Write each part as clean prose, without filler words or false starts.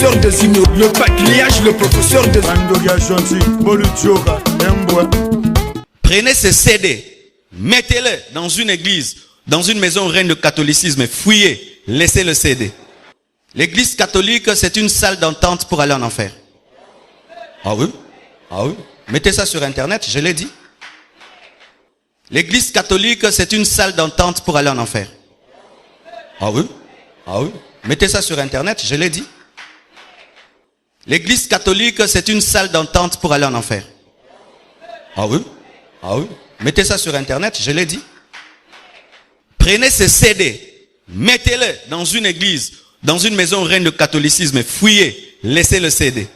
professeur des hymnes, le patriarche, le professeur des Prenez ce CD, mettez-le dans une église, dans une maison reine de catholicisme, fouillez, laissez le CD. L'église catholique, c'est une salle d'entente pour aller en enfer. Ah oui? Ah oui? Mettez ça sur internet, je l'ai dit. L'église catholique, c'est une salle d'entente pour aller en enfer. Ah oui? Ah oui? Mettez ça sur internet, je l'ai dit. L'église catholique, c'est une salle d'entente pour aller en enfer. Ah oui? Ah oui? Mettez ça sur internet, je l'ai dit. Prenez ce CD, mettez-le dans une église, dans une maison reine de catholicisme, fouillez, laissez le CD.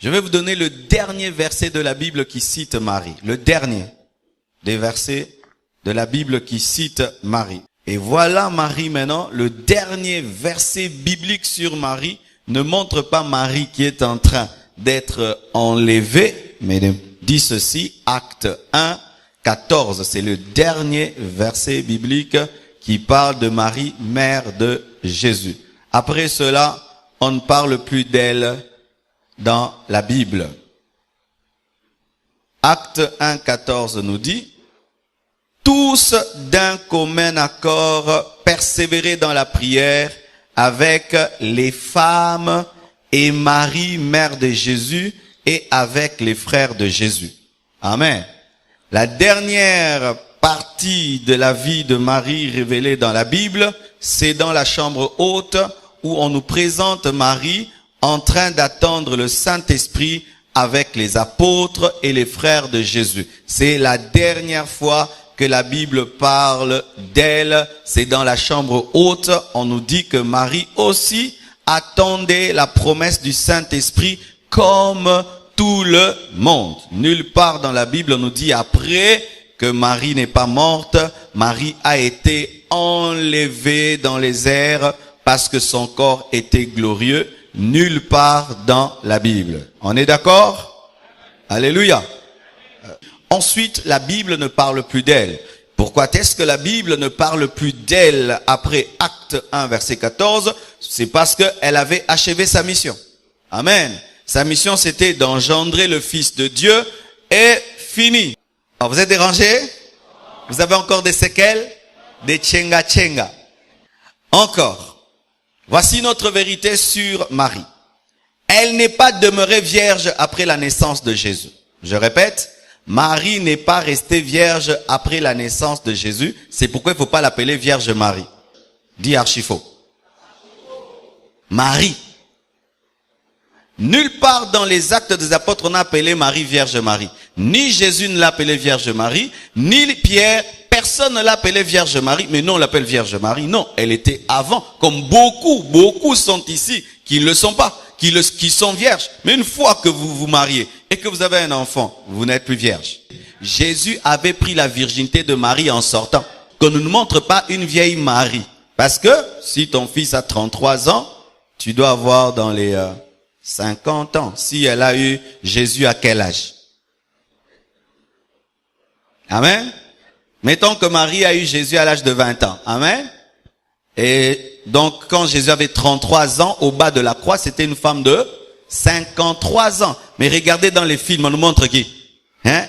Je vais vous donner le dernier verset de la Bible qui cite Marie. Le dernier des versets de la Bible qui cite Marie. Et voilà Marie maintenant, le dernier verset biblique sur Marie ne montre pas Marie qui est en train d'être enlevée, mais dit ceci, Acte 1, 14. C'est le dernier verset biblique qui parle de Marie, mère de Jésus. Après cela, on ne parle plus d'elle dans la Bible. Acte 1, 14 nous dit, tous d'un commun accord persévérer dans la prière avec les femmes et Marie, mère de Jésus, et avec les frères de Jésus. Amen. La dernière partie de la vie de Marie révélée dans la Bible, c'est dans la chambre haute où on nous présente Marie en train d'attendre le Saint-Esprit avec les apôtres et les frères de Jésus. C'est la dernière fois que la Bible parle d'elle. C'est dans la chambre haute. On nous dit que Marie aussi attendait la promesse du Saint-Esprit comme tout le monde. Nulle part dans la Bible on nous dit après que Marie n'est pas morte, Marie a été enlevée dans les airs parce que son corps était glorieux. Nulle part dans la Bible. On est d'accord? Alléluia. Ensuite, la Bible ne parle plus d'elle. Pourquoi est-ce que la Bible ne parle plus d'elle après Acte 1, verset 14? C'est parce qu'elle avait achevé sa mission. Amen. Sa mission, c'était d'engendrer le Fils de Dieu et fini. Alors, vous êtes dérangés? Vous avez encore des séquelles? Des tchenga-tchenga. Encore. Voici notre vérité sur Marie. Elle n'est pas demeurée vierge après la naissance de Jésus. Je répète, Marie n'est pas restée vierge après la naissance de Jésus. C'est pourquoi il ne faut pas l'appeler Vierge Marie. Dis archi faux. Marie. Nulle part dans les actes des apôtres on a appelé Marie Vierge Marie. Ni Jésus ne l'a appelée Vierge Marie, ni Pierre. Personne ne l'appelait Vierge Marie, mais non, on l'appelle Vierge Marie. Non, elle était avant, comme beaucoup sont ici, qui ne le sont pas, qui sont vierges. Mais une fois que vous vous mariez et que vous avez un enfant, vous n'êtes plus vierge. Jésus avait pris la virginité de Marie en sortant. Qu'on ne nous montre pas une vieille Marie. Parce que, si ton fils a 33 ans, tu dois avoir dans les 50 ans. Si elle a eu Jésus à quel âge? Amen. Mettons que Marie a eu Jésus à l'âge de 20 ans. Amen. Et donc, quand Jésus avait 33 ans, au bas de la croix, c'était une femme de 53 ans. Mais regardez dans les films, on nous montre qui?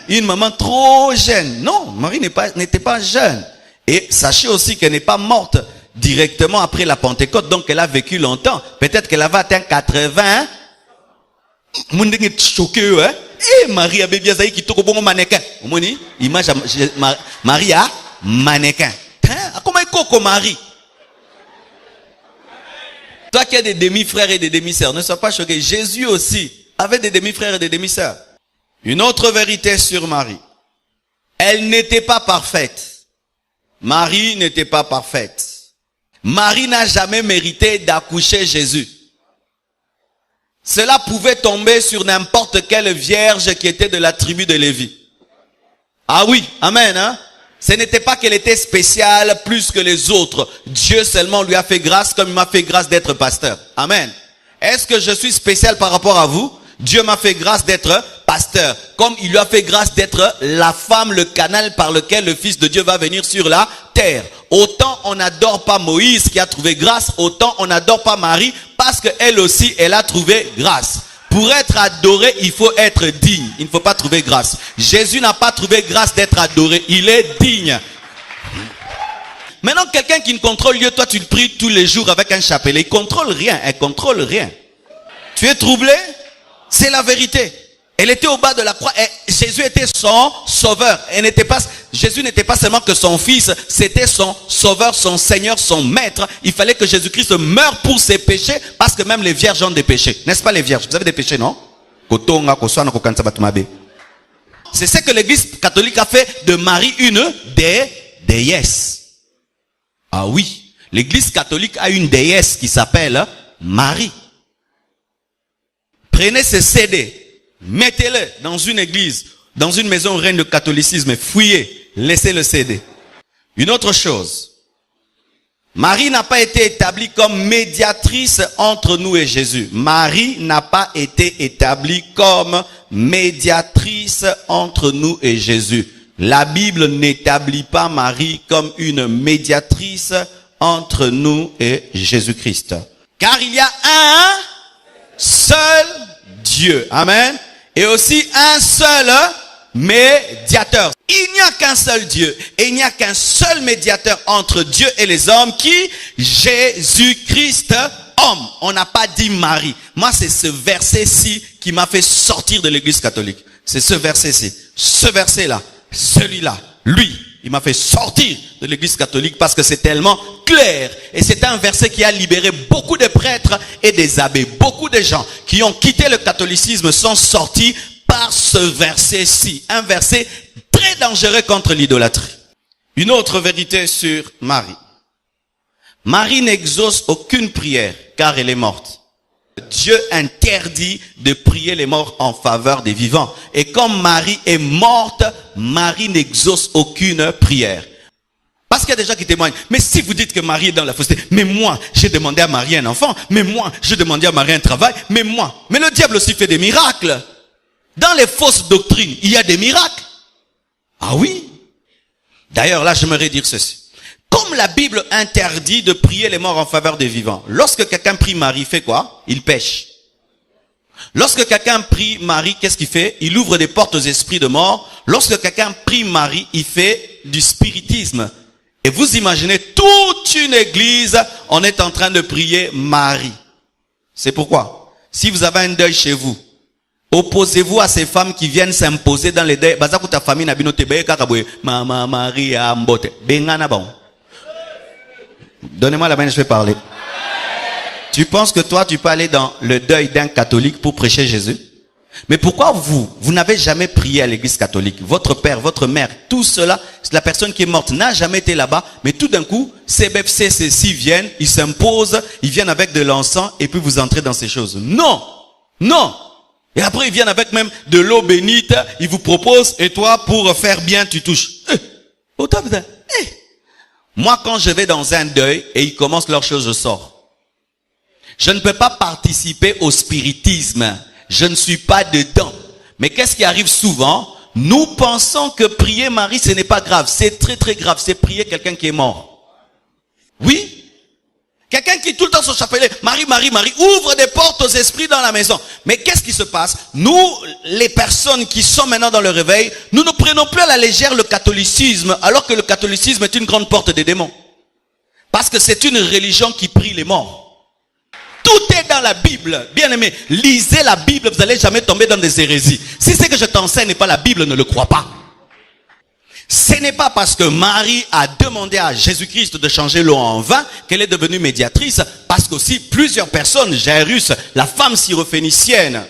Une maman trop jeune. Non, Marie n'était pas jeune. Et sachez aussi qu'elle n'est pas morte directement après la Pentecôte. Donc, elle a vécu longtemps. Peut-être qu'elle avait atteint 80. Moun est choqué, hein? Et Marie a bébé Zaï qui tourne bon mannequin. Omoni, image Marie a mannequin. Comment est Coco Marie? Toi qui as des demi-frères et des demi-sœurs, ne sois pas choqué. Jésus aussi avait des demi-frères et des demi-sœurs. Une autre vérité sur Marie. Elle n'était pas parfaite. Marie n'était pas parfaite. Marie n'a jamais mérité d'accoucher Jésus. Cela pouvait tomber sur n'importe quelle vierge qui était de la tribu de Lévi. Ah oui, amen, hein? Ce n'était pas qu'elle était spéciale plus que les autres. Dieu seulement lui a fait grâce comme il m'a fait grâce d'être pasteur. Amen. Est-ce que je suis spécial par rapport à vous? Dieu m'a fait grâce d'être pasteur, comme il lui a fait grâce d'être la femme, le canal par lequel le Fils de Dieu va venir sur la terre. Autant on n'adore pas Moïse qui a trouvé grâce, autant on n'adore pas Marie parce qu'elle aussi, elle a trouvé grâce. Pour être adoré, il faut être digne. Il ne faut pas trouver grâce. Jésus n'a pas trouvé grâce d'être adoré. Il est digne. Maintenant, quelqu'un qui ne contrôle Dieu, toi tu le pries tous les jours avec un chapelet. Il contrôle rien. Elle contrôle rien. Tu es troublé? C'est la vérité. Elle était au bas de la croix et Jésus était son sauveur. Jésus n'était pas seulement que son fils, c'était son sauveur, son seigneur, son maître. Il fallait que Jésus-Christ meure pour ses péchés parce que même les vierges ont des péchés. N'est-ce pas les vierges? Vous avez des péchés, non? C'est ce que l'église catholique a fait de Marie une déesse. Ah oui, l'église catholique a une déesse qui s'appelle Marie. Prenez ce CD. Mettez-le dans une église, dans une maison reine de catholicisme, fouillez, laissez le CD. Une autre chose, Marie n'a pas été établie comme médiatrice entre nous et Jésus. Marie n'a pas été établie comme médiatrice entre nous et Jésus. La Bible n'établit pas Marie comme une médiatrice entre nous et Jésus-Christ. Car il y a un seul Dieu. Amen. Et aussi un seul médiateur. Il n'y a qu'un seul Dieu. Et il n'y a qu'un seul médiateur entre Dieu et les hommes qui, Jésus-Christ, homme. On n'a pas dit Marie. Moi, c'est ce verset-ci qui m'a fait sortir de l'église catholique. C'est ce verset-ci. Ce verset-là. Celui-là. Lui. Il m'a fait sortir de l'église catholique parce que c'est tellement clair. Et c'est un verset qui a libéré beaucoup de prêtres et des abbés. Beaucoup de gens qui ont quitté le catholicisme sont sortis par ce verset-ci. Un verset très dangereux contre l'idolâtrie. Une autre vérité sur Marie. Marie n'exauce aucune prière car elle est morte. Dieu interdit de prier les morts en faveur des vivants. Et comme Marie est morte, Marie n'exauce aucune prière. Parce qu'il y a des gens qui témoignent. Mais si vous dites que Marie est dans la fausseté, mais moi, j'ai demandé à Marie un enfant. Mais moi, j'ai demandé à Marie un travail. Mais moi. Mais le diable aussi fait des miracles. Dans les fausses doctrines, il y a des miracles. Ah oui. D'ailleurs, là, j'aimerais dire ceci. Comme la Bible interdit de prier les morts en faveur des vivants, lorsque quelqu'un prie Marie, il fait quoi? Il pêche. Lorsque quelqu'un prie Marie, qu'est-ce qu'il fait? Il ouvre des portes aux esprits de mort. Lorsque quelqu'un prie Marie, il fait du spiritisme. Et vous imaginez toute une église, on est en train de prier Marie. C'est pourquoi, si vous avez un deuil chez vous, opposez-vous à ces femmes qui viennent s'imposer dans les deuils. Bazakuta famille na binote be kakabwe mama Maria mbote bengana bon. Donnez-moi la main, je vais parler. Tu penses que toi, tu peux aller dans le deuil d'un catholique pour prêcher Jésus? Mais pourquoi vous n'avez jamais prié à l'église catholique? Votre père, votre mère, tout cela, la personne qui est morte n'a jamais été là-bas, mais tout d'un coup, ces BFC viennent, ils s'imposent, ils viennent avec de l'encens et puis vous entrez dans ces choses. Non! Non! Et après, ils viennent avec même de l'eau bénite, ils vous proposent, et toi, pour faire bien, tu touches. Moi, quand je vais dans un deuil et ils commencent leur chose, je sors. Je ne peux pas participer au spiritisme. Je ne suis pas dedans. Mais qu'est-ce qui arrive souvent? Nous pensons que prier Marie, ce n'est pas grave. C'est très très grave. C'est prier quelqu'un qui est mort. Oui? Quelqu'un qui tout le temps son chapelet, Marie, Marie, Marie, ouvre des portes aux esprits dans la maison. Mais qu'est-ce qui se passe? Nous, les personnes qui sont maintenant dans le réveil, nous ne prenons plus à la légère le catholicisme, alors que le catholicisme est une grande porte des démons. Parce que c'est une religion qui prie les morts. Tout est dans la Bible. Bien aimé, lisez la Bible, vous n'allez jamais tomber dans des hérésies. Si c'est que je t'enseigne n'est pas la Bible, ne le crois pas. Ce n'est pas parce que Marie a demandé à Jésus-Christ de changer l'eau en vin qu'elle est devenue médiatrice, parce qu'aussi plusieurs personnes, Jairus, la femme syrophénicienne,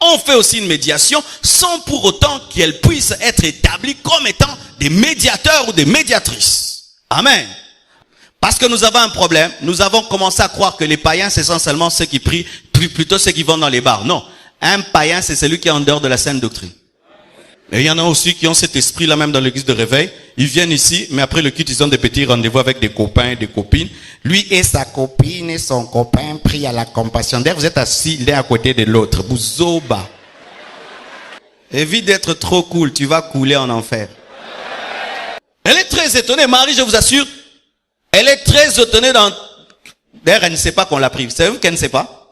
ont fait aussi une médiation sans pour autant qu'elles puissent être établies comme étant des médiateurs ou des médiatrices. Amen. Parce que nous avons un problème, nous avons commencé à croire que les païens, c'est essentiellement ceux qui prient, plutôt ceux qui vont dans les bars. Non, un païen, c'est celui qui est en dehors de la sainte doctrine. Et il y en a aussi qui ont cet esprit-là même dans l'église de réveil. Ils viennent ici, mais après le culte, ils ont des petits rendez-vous avec des copains et des copines. Lui et sa copine et son copain prient à la compassion. D'ailleurs, vous êtes assis l'un à côté de l'autre. Bouzoba. Évite d'être trop cool, tu vas couler en enfer. Elle est très étonnée, Marie, je vous assure. Elle est très étonnée D'ailleurs, elle ne sait pas qu'on l'a pris. Savez-vous qu'elle ne sait pas?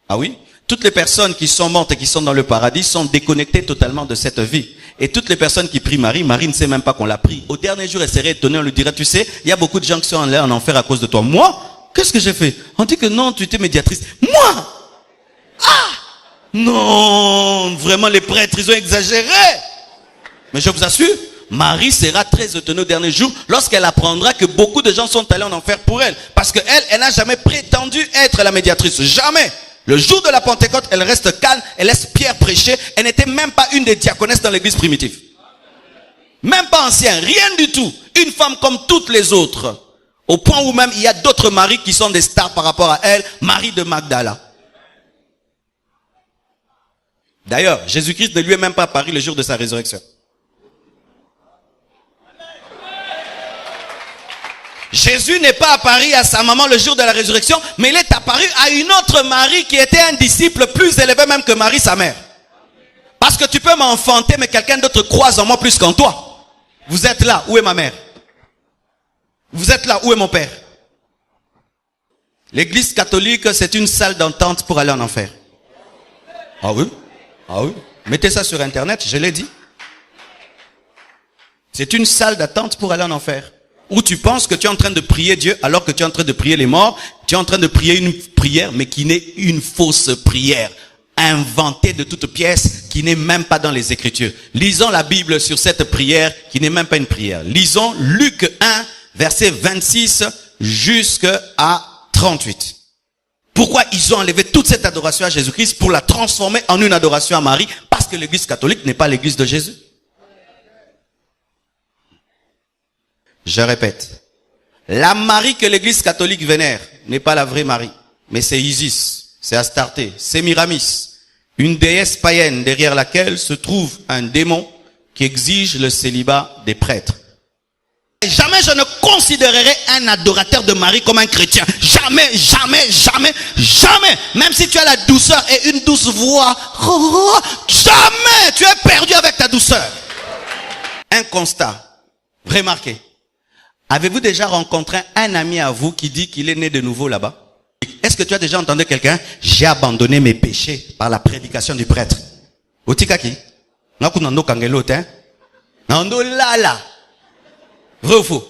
Ah oui? Toutes les personnes qui sont mortes et qui sont dans le paradis sont déconnectées totalement de cette vie. Et toutes les personnes qui prient Marie, Marie ne sait même pas qu'on l'a pris. Au dernier jour, elle serait étonnée, on lui dirait, tu sais, il y a beaucoup de gens qui sont allés en enfer à cause de toi. Moi? Qu'est-ce que j'ai fait? On dit que non, tu étais médiatrice. Moi? Ah! Non, vraiment les prêtres, ils ont exagéré. Mais je vous assure, Marie sera très étonnée au dernier jour lorsqu'elle apprendra que beaucoup de gens sont allés en enfer pour elle. Parce elle n'a jamais prétendu être la médiatrice. Jamais. Le jour de la Pentecôte, elle reste calme, elle laisse Pierre prêcher. Elle n'était même pas une des diaconesses dans l'église primitive. Même pas ancienne, rien du tout. Une femme comme toutes les autres. Au point où même il y a d'autres maris qui sont des stars par rapport à elle. Marie de Magdala. D'ailleurs, Jésus-Christ ne lui est même pas apparu le jour de sa résurrection. Jésus n'est pas apparu à sa maman le jour de la résurrection, mais il est apparu à une autre Marie qui était un disciple plus élevé même que Marie, sa mère. Parce que tu peux m'enfanter, mais quelqu'un d'autre croise en moi plus qu'en toi. Vous êtes là, où est ma mère? Vous êtes là, où est mon père? L'église catholique, c'est une salle d'entente pour aller en enfer. Ah oui? Ah oui? Mettez ça sur internet, je l'ai dit. C'est une salle d'attente pour aller en enfer. Où tu penses que tu es en train de prier Dieu alors que tu es en train de prier les morts. Tu es en train de prier une prière mais qui n'est une fausse prière. Inventée de toutes pièces qui n'est même pas dans les Écritures. Lisons la Bible sur cette prière qui n'est même pas une prière. Lisons Luc 1, verset 26 jusqu'à 38. Pourquoi ils ont enlevé toute cette adoration à Jésus-Christ pour la transformer en une adoration à Marie? Parce que l'église catholique n'est pas l'église de Jésus. Je répète, la Marie que l'église catholique vénère n'est pas la vraie Marie, mais c'est Isis, c'est Astarté, c'est Miramis, une déesse païenne derrière laquelle se trouve un démon qui exige le célibat des prêtres. Jamais je ne considérerai un adorateur de Marie comme un chrétien. Jamais, jamais, jamais, jamais. Même si tu as la douceur et une douce voix, jamais tu es perdu avec ta douceur. Un constat, remarquez. Avez-vous déjà rencontré un ami à vous qui dit qu'il est né de nouveau là-bas? Est-ce que tu as déjà entendu quelqu'un? J'ai abandonné mes péchés par la prédication du prêtre. Otikaki? Nakunando kangelote. Nando lala. Vrai ou faux?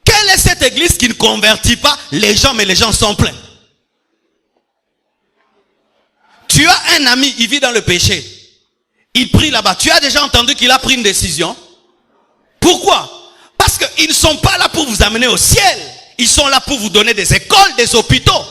Quelle est cette église qui ne convertit pas les gens, mais les gens sont pleins? Tu as un ami, il vit dans le péché. Il prie là-bas. Tu as déjà entendu qu'il a pris une décision? Pourquoi? Parce qu'ils ne sont pas là pour vous amener au ciel. Ils sont là pour vous donner des écoles, des hôpitaux.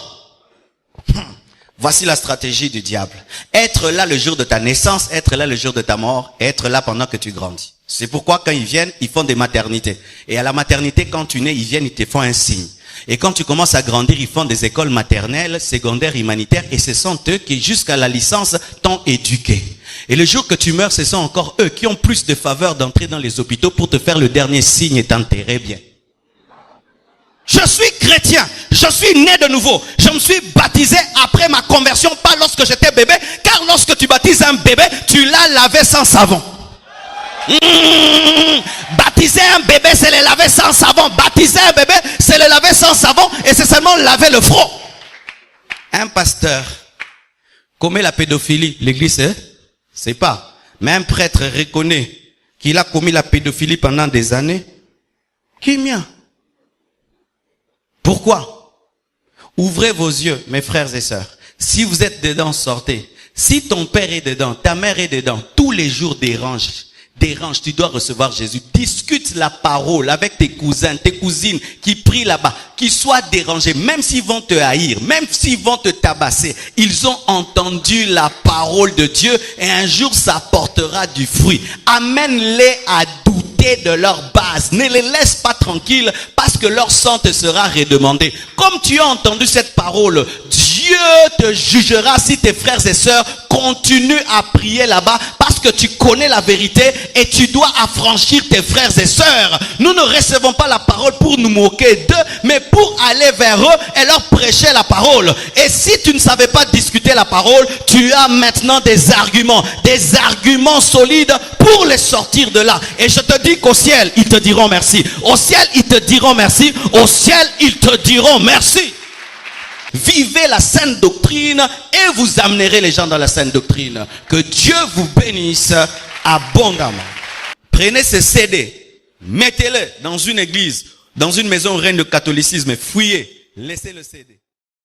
Voici la stratégie du diable. Être là le jour de ta naissance, être là le jour de ta mort, être là pendant que tu grandis. C'est pourquoi quand ils viennent, ils font des maternités. Et à la maternité, quand tu nais, ils viennent, ils te font un signe. Et quand tu commences à grandir, ils font des écoles maternelles, secondaires, humanitaires. Et ce sont eux qui, jusqu'à la licence, t'ont éduqué. Et le jour que tu meurs, ce sont encore eux qui ont plus de faveur d'entrer dans les hôpitaux pour te faire le dernier signe et t'enterrer bien. Je suis chrétien, je suis né de nouveau. Je me suis baptisé après ma conversion, pas lorsque j'étais bébé. Car lorsque tu baptises un bébé, tu l'as lavé sans savon. Baptiser un bébé, c'est le laver sans savon. Baptiser un bébé, c'est le laver sans savon. Et c'est seulement laver le front. Un pasteur commet la pédophilie. L'église, c'est pas. Mais un prêtre reconnaît qu'il a commis la pédophilie pendant des années. Qui mien? Pourquoi? Ouvrez vos yeux, mes frères et sœurs. Si vous êtes dedans, sortez. Si ton père est dedans, ta mère est dedans, tous les jours dérange, tu dois recevoir Jésus. Discute la parole avec tes cousins, tes cousines qui prient là-bas, qui soient dérangés, même s'ils vont te haïr, même s'ils vont te tabasser. Ils ont entendu la parole de Dieu et un jour ça portera du fruit. Amène-les à douter de leur base. Ne les laisse pas tranquilles parce que leur sang te sera redemandé. Comme tu as entendu cette parole, Dieu te jugera si tes frères et sœurs continuent à prier là-bas parce que que tu connais la vérité et tu dois affranchir tes frères et sœurs. Nous ne recevons pas la parole pour nous moquer d'eux, mais pour aller vers eux et leur prêcher la parole. Et si tu ne savais pas discuter la parole, tu as maintenant des arguments solides pour les sortir de là. Et je te dis qu'au ciel, ils te diront merci. Au ciel, ils te diront merci. Au ciel, ils te diront merci. Vivez la sainte doctrine et vous amènerez les gens dans la sainte doctrine. Que Dieu vous bénisse abondamment. Prenez ce CD, mettez-le dans une église, dans une maison reine de catholicisme, fouillez, laissez le CD.